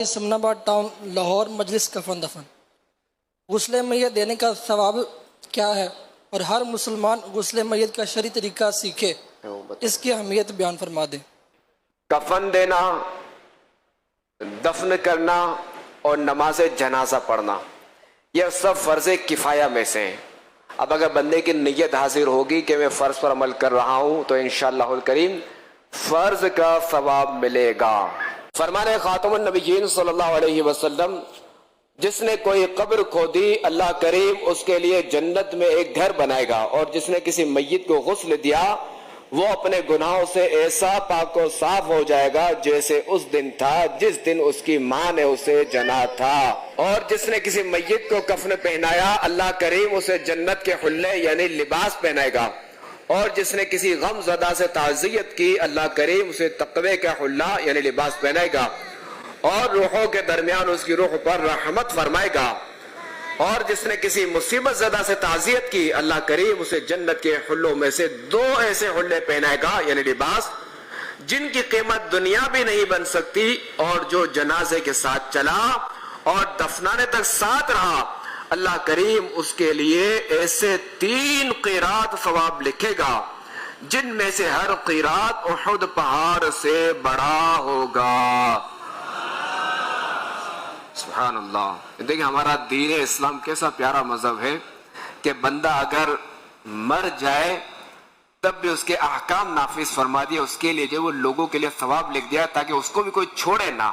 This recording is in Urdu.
سمنا آباد ٹاؤن لاہور مجلس کفن دفن غسل میت دینے کا ثواب کیا ہے اور ہر مسلمان غسل میت کا شرعی طریقہ سیکھے، اس کی اہمیت بیان فرما دیں۔ کفن دینا، دفن کرنا اور نماز جنازہ پڑھنا یہ سب فرض کفایہ میں سے ہیں۔ اب اگر بندے کی نیت حاضر ہوگی کہ میں فرض پر عمل کر رہا ہوں تو انشاءاللہ الکریم فرض کا ثواب ملے گا۔ فرمانے خاتم النبیین صلی اللہ علیہ وسلم، جس نے کوئی قبر کھودی اللہ کریم اس کے لیے جنت میں ایک گھر بنائے گا، اور جس نے کسی میت کو غسل دیا وہ اپنے گناہوں سے ایسا پاک و صاف ہو جائے گا جیسے اس دن تھا جس دن اس کی ماں نے اسے جنا تھا، اور جس نے کسی میت کو کفن پہنایا اللہ کریم اسے جنت کے حلے یعنی لباس پہنائے گا، اور جس نے کسی غم زدہ سے تعزیت کی اللہ کریم اسے تقوی کا حلہ یعنی لباس پہنائے گا، اور روحوں کے درمیان اس کی روح پر رحمت فرمائے گا، اور جس نے کسی مصیبت زدہ سے تعزیت کی اللہ کریم اسے جنت کے حلوں میں سے 2 ایسے حلے پہنائے گا یعنی لباس جن کی قیمت دنیا بھی نہیں بن سکتی، اور جو جنازے کے ساتھ چلا اور دفنانے تک ساتھ رہا اللہ کریم اس کے لیے ایسے 3 قیرات ثواب لکھے گا جن میں سے ہر قیرات احد پہاڑ سے بڑا ہوگا۔ سبحان اللہ۔ دیکھیں ہمارا دین اسلام کیسا پیارا مذہب ہے کہ بندہ اگر مر جائے تب بھی اس کے احکام نافذ فرما دیا، اس کے لیے جو وہ لوگوں کے لیے ثواب لکھ دیا تاکہ اس کو بھی کوئی چھوڑے نہ۔